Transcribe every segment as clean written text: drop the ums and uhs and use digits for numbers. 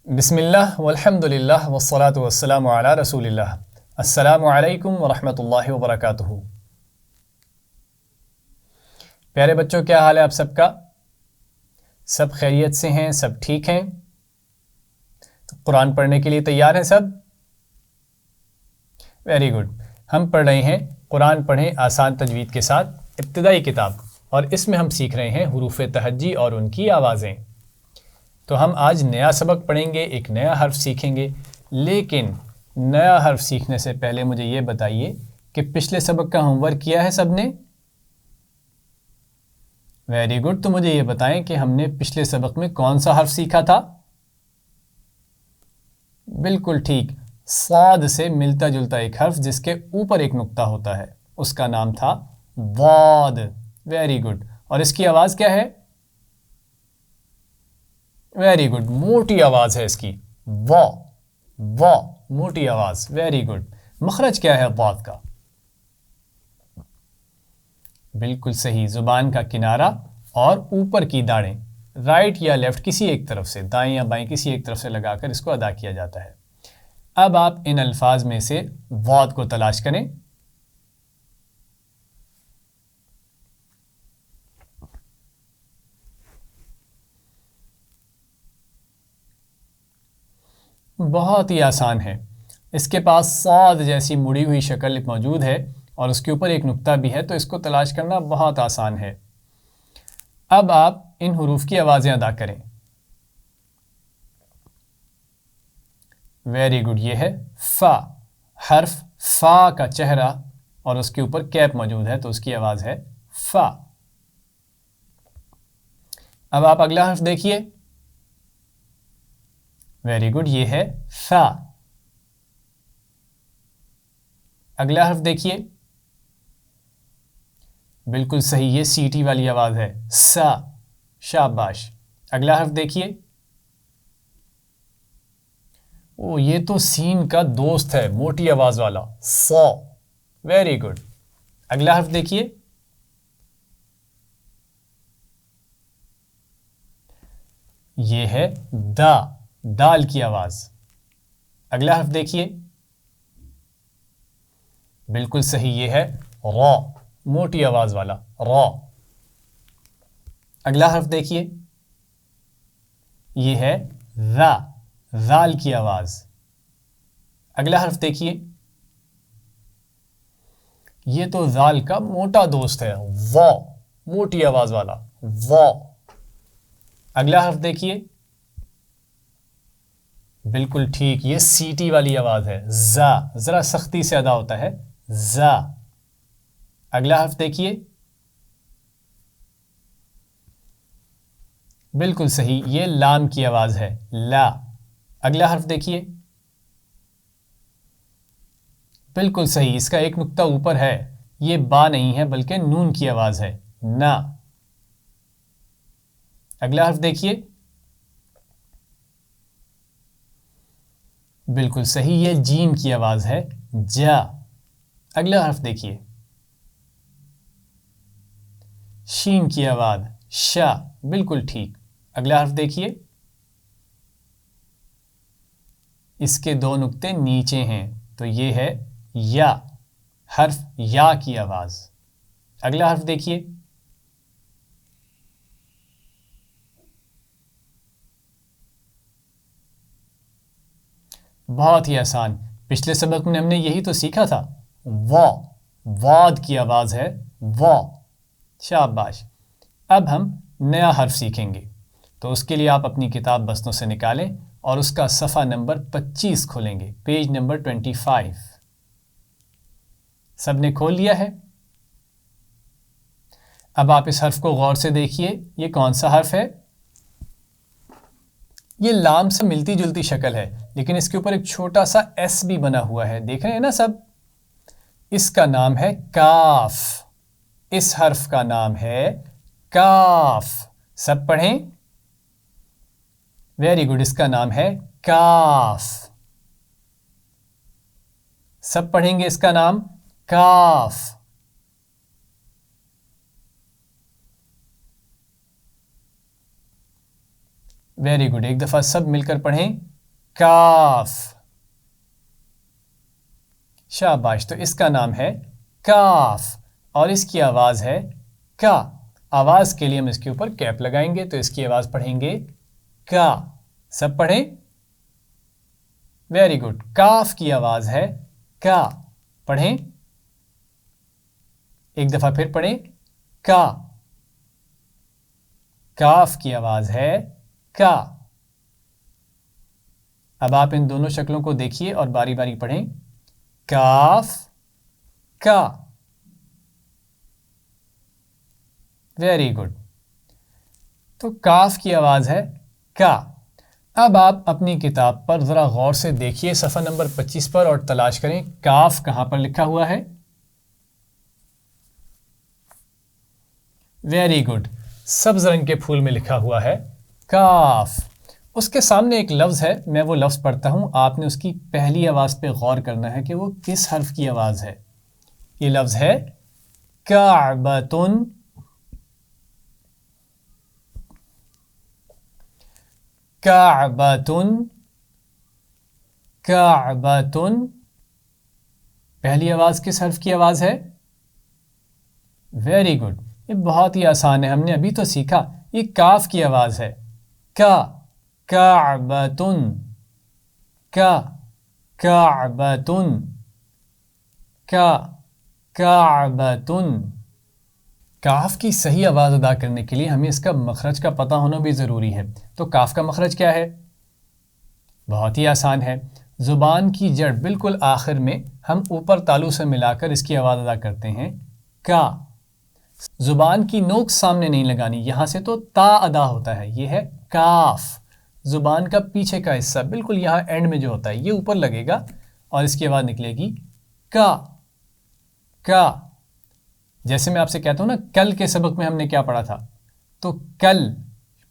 بسم اللہ والحمد للہ والصلاة والسلام علی رسول اللہ۔ السلام علیکم ورحمۃ اللہ وبرکاتہ۔ پیارے بچوں، کیا حال ہے آپ سب کا؟ سب خیریت سے ہیں؟ سب ٹھیک ہیں؟ قرآن پڑھنے کے لیے تیار ہیں سب؟ Very good. ہم پڑھ رہے ہیں قرآن پڑھیں آسان تجوید کے ساتھ ابتدائی کتاب، اور اس میں ہم سیکھ رہے ہیں حروف تہجی اور ان کی آوازیں۔ تو ہم آج نیا سبق پڑھیں گے، ایک نیا حرف سیکھیں گے، لیکن نیا حرف سیکھنے سے پہلے مجھے یہ بتائیے کہ پچھلے سبق کا ہوم ورک کیا ہے سب نے؟ Very good. تو مجھے یہ بتائیں کہ ہم نے پچھلے سبق میں کون سا حرف سیکھا تھا؟ بالکل ٹھیک، صاد سے ملتا جلتا ایک حرف جس کے اوپر ایک نقطہ ہوتا ہے، اس کا نام تھا ضاد۔ Very good. اور اس کی آواز کیا ہے؟ ویری گڈ، موٹی آواز ہے اس کی، وا وا، موٹی آواز۔ Very good. مخرج کیا ہے ضاد کا؟ بالکل صحیح، زبان کا کنارہ اور اوپر کی داڑیں، رائٹ یا لیفٹ کسی ایک طرف سے، دائیں یا بائیں کسی ایک طرف سے لگا کر اس کو ادا کیا جاتا ہے۔ اب آپ ان الفاظ میں سے ضاد کو تلاش کریں۔ بہت ہی آسان ہے، اس کے پاس صاد جیسی مڑی ہوئی شکل موجود ہے اور اس کے اوپر ایک نقطہ بھی ہے، تو اس کو تلاش کرنا بہت آسان ہے۔ اب آپ ان حروف کی آوازیں ادا کریں۔ ویری گڈ، یہ ہے فا، حرف فا کا چہرہ اور اس کے اوپر کیپ موجود ہے، تو اس کی آواز ہے فا۔ اب آپ اگلا حرف دیکھیے۔ ویری گڈ، یہ ہے فا۔ اگلا حرف دیکھیے۔ بالکل صحیح، یہ سیٹی والی آواز ہے، سا۔ شاباش۔ اگلا حرف دیکھیے۔ او، یہ تو سین کا دوست ہے، موٹی آواز والا، سا۔ Very good. اگلا حرف دیکھیے۔ یہ ہے دا، دال کی آواز۔ اگلا حرف دیکھیے۔ بالکل صحیح، یہ ہے را، موٹی آواز والا، را۔ اگلا حرف دیکھیے۔ یہ ہے ذا، ذال کی آواز۔ اگلا حرف دیکھیے۔ یہ تو ذال کا موٹا دوست ہے، وا، موٹی آواز والا، وا۔ اگلا حرف دیکھیے۔ بالکل ٹھیک، یہ سیٹی والی آواز ہے، زا، ذرا سختی سے ادا ہوتا ہے، زا۔ اگلا حرف دیکھیے۔ بالکل صحیح، یہ لام کی آواز ہے، لا۔ اگلا حرف دیکھیے۔ بالکل صحیح، اس کا ایک نقطہ اوپر ہے، یہ با نہیں ہے بلکہ نون کی آواز ہے، نا۔ اگلا حرف دیکھیے۔ بالکل صحیح، یہ جیم کی آواز ہے، جا۔ اگلا حرف دیکھیے۔ شین کی آواز، شا، بالکل ٹھیک۔ اگلا حرف دیکھیے۔ اس کے دو نقطے نیچے ہیں، تو یہ ہے یا، حرف یا کی آواز۔ اگلا حرف دیکھیے۔ بہت ہی آسان، پچھلے سبق میں ہم نے یہی تو سیکھا تھا، وا، واد کی آواز ہے، وا۔ شاباش۔ اب ہم نیا حرف سیکھیں گے، تو اس کے لیے آپ اپنی کتاب بستوں سے نکالیں اور اس کا صفحہ نمبر 25 کھولیں گے، پیج نمبر 25۔ سب نے کھول لیا ہے؟ اب آپ اس حرف کو غور سے دیکھیے، یہ کون سا حرف ہے؟ یہ لام سے ملتی جلتی شکل ہے، لیکن اس کے اوپر ایک چھوٹا سا ایس بھی بنا ہوا ہے، دیکھ رہے ہیں نا سب؟ اس کا نام ہے کاف۔ اس حرف کا نام ہے کاف۔ سب پڑھیں۔ ویری گڈ، اس کا نام ہے کاف۔ سب پڑھیں گے اس کا نام کاف۔ ویری گڈ، ایک دفعہ سب مل کر پڑھیں، کاف. شاباش. تو اس کا نام ہے کاف اور اس کی آواز ہے کا. آواز کے لیے ہم اس کے اوپر کیپ لگائیں گے تو اس کی آواز پڑھیں گے کا. سب پڑھیں. Very good. کاف کی آواز ہے کا. پڑھیں. ایک دفعہ پھر پڑھیں. کا. کاف کی آواز ہے کا. اب آپ ان دونوں شکلوں کو دیکھیے اور باری باری پڑھیں. کاف کا. Very good. تو کاف کی آواز ہے کا. اب آپ اپنی کتاب پر ذرا غور سے دیکھیے صفحہ نمبر 25 پر اور تلاش کریں کاف کہاں پر لکھا ہوا ہے. Very good. سبز رنگ کے پھول میں لکھا ہوا ہے کاف. اس کے سامنے ایک لفظ ہے، میں وہ لفظ پڑھتا ہوں، آپ نے اس کی پہلی آواز پہ غور کرنا ہے کہ وہ کس حرف کی آواز ہے. یہ لفظ ہے کعبۃن. کعبۃن. کعبۃن. پہلی آواز کس حرف کی آواز ہے؟ Very good. یہ بہت ہی آسان ہے، ہم نے ابھی تو سیکھا. یہ کاف کی آواز ہے کا. کعبۃن. کا. کعبۃن. کا. کعبۃن. کاف کی صحیح آواز ادا کرنے کے لیے ہمیں اس کا مخرج کا پتہ ہونا بھی ضروری ہے. تو کاف کا مخرج کیا ہے؟ بہت ہی آسان ہے. زبان کی جڑ بالکل آخر میں ہم اوپر تالو سے ملا کر اس کی آواز ادا کرتے ہیں کا. زبان کی نوک سامنے نہیں لگانی، یہاں سے تو تا ادا ہوتا ہے. یہ ہے کاف. زبان کا پیچھے کا حصہ بالکل یہاں اینڈ میں جو ہوتا ہے یہ اوپر لگے گا اور اس کی آواز نکلے گی کا. کا. جیسے میں آپ سے کہتا ہوں نا کل کے سبق میں ہم نے کیا پڑھا تھا، تو کل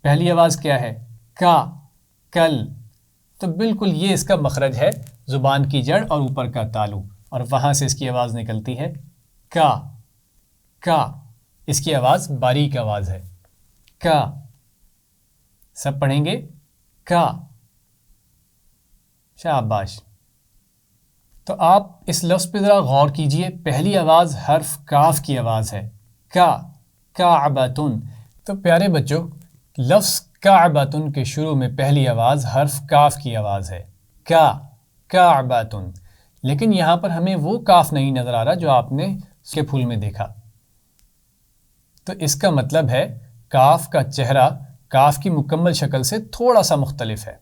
پہلی آواز کیا ہے؟ کا. کل. تو بالکل یہ اس کا مخرج ہے، زبان کی جڑ اور اوپر کا تالو، اور وہاں سے اس کی آواز نکلتی ہے کا. کا. اس کی آواز باریک آواز ہے کا. سب پڑھیں گے کا. شاباش. تو آپ اس لفظ پہ ذرا غور کیجئے. پہلی آواز حرف کاف کی آواز ہے کا. کعبۃن. تو پیارے بچوں، لفظ کعبۃن کے شروع میں پہلی آواز حرف کاف کی آواز ہے کا. کعبۃن. لیکن یہاں پر ہمیں وہ کاف نہیں نظر آ رہا جو آپ نے اس کے پھول میں دیکھا. تو اس کا مطلب ہے کاف کا چہرہ کاف کی مکمل شکل سے تھوڑا سا مختلف ہے.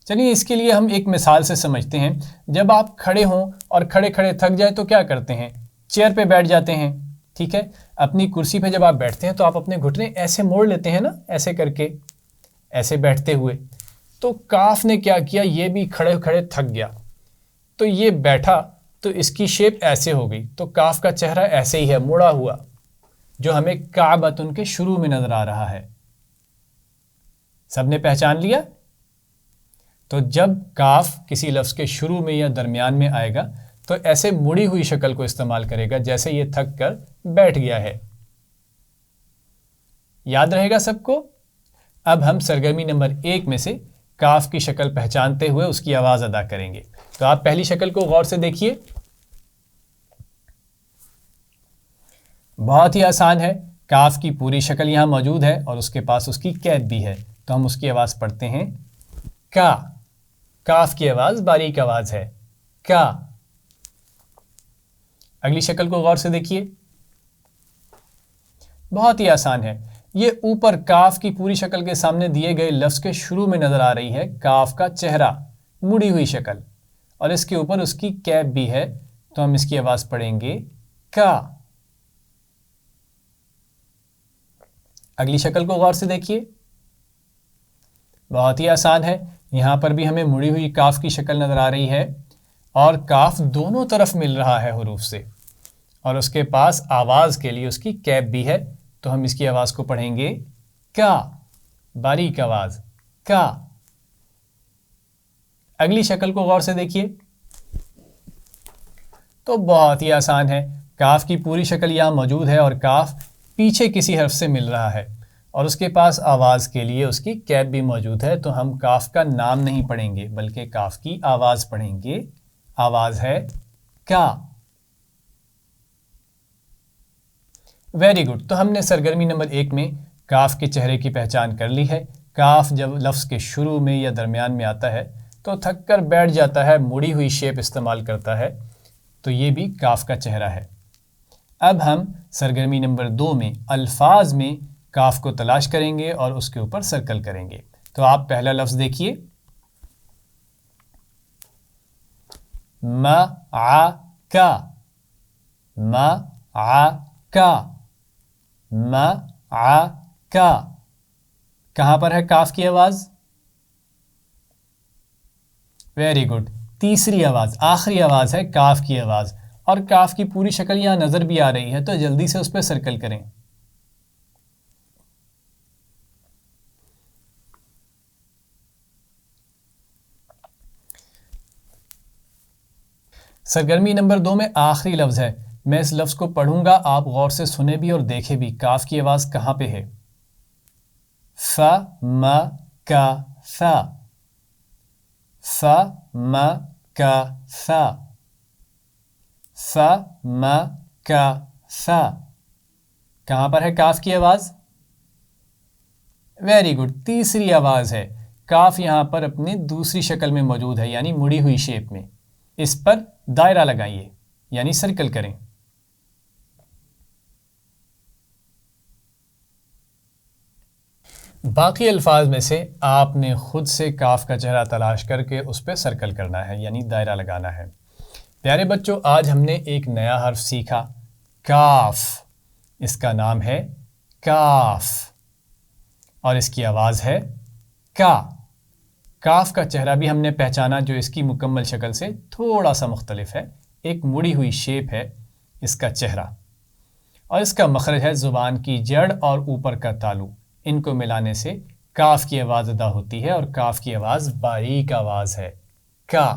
چلیے اس کے لیے ہم ایک مثال سے سمجھتے ہیں. جب آپ کھڑے ہوں اور کھڑے کھڑے تھک جائے تو کیا کرتے ہیں؟ چیئر پہ بیٹھ جاتے ہیں. ٹھیک ہے، اپنی کرسی پہ جب آپ بیٹھتے ہیں تو آپ اپنے گھٹنے ایسے موڑ لیتے ہیں نا، ایسے کر کے، ایسے بیٹھتے ہوئے. تو کاف نے کیا کیا؟ یہ بھی کھڑے کھڑے تھک گیا تو یہ بیٹھا تو اس کی شیپ ایسے ہو گئی. تو کاف کا چہرہ ایسے ہی ہے، مڑا ہوا، جو ہمیں کعبۃن کے شروع میں نظر آ رہا ہے. سب نے پہچان لیا؟ تو جب کاف کسی لفظ کے شروع میں یا درمیان میں آئے گا تو ایسے مڑی ہوئی شکل کو استعمال کرے گا جیسے یہ تھک کر بیٹھ گیا ہے. یاد رہے گا سب کو؟ اب ہم سرگرمی نمبر 1 میں سے کاف کی شکل پہچانتے ہوئے اس کی آواز ادا کریں گے. تو آپ پہلی شکل کو غور سے دیکھیے. بہت ہی آسان ہے. کاف کی پوری شکل یہاں موجود ہے اور اس کے پاس اس کی قید بھی ہے. تو ہم اس کی آواز پڑھتے ہیں کا. کاف کی آواز باریک آواز ہے کا. اگلی شکل کو غور سے دیکھیے. بہت ہی آسان ہے. یہ اوپر کاف کی پوری شکل کے سامنے دیے گئے لفظ کے شروع میں نظر آ رہی ہے کاف کا چہرہ، مڑی ہوئی شکل، اور اس کے اوپر اس کی کیپ بھی ہے. تو ہم اس کی آواز پڑھیں گے کا. اگلی شکل کو غور سے دیکھیے. بہت ہی آسان ہے. یہاں پر بھی ہمیں مڑی ہوئی کاف کی شکل نظر آ رہی ہے اور کاف دونوں طرف مل رہا ہے حروف سے، اور اس کے پاس آواز کے لیے اس کی کیپ بھی ہے. تو ہم اس کی آواز کو پڑھیں گے کا. باریک آواز کا. اگلی شکل کو غور سے دیکھیے. تو بہت ہی آسان ہے. کاف کی پوری شکل یہاں موجود ہے اور کاف پیچھے کسی حرف سے مل رہا ہے. اور اس کے پاس آواز کے لیے اس کی کیپ بھی موجود ہے، تو ہم کاف کا نام نہیں پڑھیں گے بلکہ کاف کی آواز پڑھیں گے۔ آواز ہے کا۔ ویری گڈ، تو ہم نے سرگرمی نمبر 1 میں کاف کے چہرے کی پہچان کر لی ہے۔ کاف جب لفظ کے شروع میں یا درمیان میں آتا ہے تو تھک کر بیٹھ جاتا ہے، مڑی ہوئی شیپ استعمال کرتا ہے، تو یہ بھی کاف کا چہرہ ہے۔ اب ہم سرگرمی نمبر 2 میں الفاظ میں کاف کو تلاش کریں گے اور اس کے اوپر سرکل کریں گے۔ تو آپ پہلا لفظ دیکھیے، معاکا، معاکا، معاکا۔ کہاں پر ہے کاف کی آواز؟ ویری گڈ، تیسری آواز، آخری آواز ہے کاف کی آواز، اور کاف کی پوری شکل یہاں نظر بھی آ رہی ہے، تو جلدی سے اس پہ سرکل کریں۔ سرگرمی نمبر 2 میں آخری لفظ ہے۔ میں اس لفظ کو پڑھوں گا، آپ غور سے سنیں بھی اور دیکھیں بھی کاف کی آواز کہاں پہ ہے۔ ف م ک ف، ف م ک ف، ف م ک ف۔ کہاں پر ہے کاف کی آواز؟ ویری گڈ، تیسری آواز ہے۔ کاف یہاں پر اپنی دوسری شکل میں موجود ہے، یعنی مڑی ہوئی شیپ میں۔ اس پر دائرہ لگائیے، یعنی سرکل کریں۔ باقی الفاظ میں سے آپ نے خود سے کاف کا چہرہ تلاش کر کے اس پہ سرکل کرنا ہے، یعنی دائرہ لگانا ہے۔ پیارے بچوں، آج ہم نے ایک نیا حرف سیکھا، کاف۔ اس کا نام ہے کاف اور اس کی آواز ہے کا۔ کاف کا چہرہ بھی ہم نے پہچانا، جو اس کی مکمل شکل سے تھوڑا سا مختلف ہے، ایک مڑی ہوئی شیپ ہے اس کا چہرہ، اور اس کا مخرج ہے زبان کی جڑ اور اوپر کا تالو، ان کو ملانے سے کاف کی آواز ادا ہوتی ہے، اور کاف کی آواز باریک آواز ہے، کا۔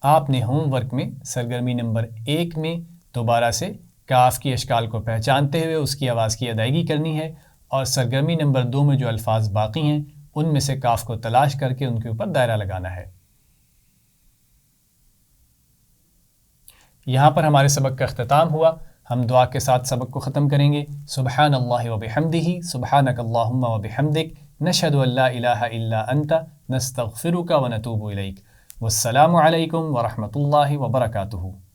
آپ نے ہوم ورک میں سرگرمی نمبر 1 میں دوبارہ سے کاف کی اشکال کو پہچانتے ہوئے اس کی آواز کی ادائیگی کرنی ہے، اور سرگرمی نمبر 2 میں جو الفاظ باقی ہیں ان میں سے کاف کو تلاش کر کے ان کے اوپر دائرہ لگانا ہے۔ یہاں پر ہمارے سبق کا اختتام ہوا۔ ہم دعا کے ساتھ سبق کو ختم کریں گے۔ سبحان اللہ و بحمدہ، سبحانک اللہم و بحمدک، نشہد ان لا الہ الا انت، نستغفرک و نتوب الیک۔ والسلام علیکم ورحمۃ اللہ وبرکاتہ۔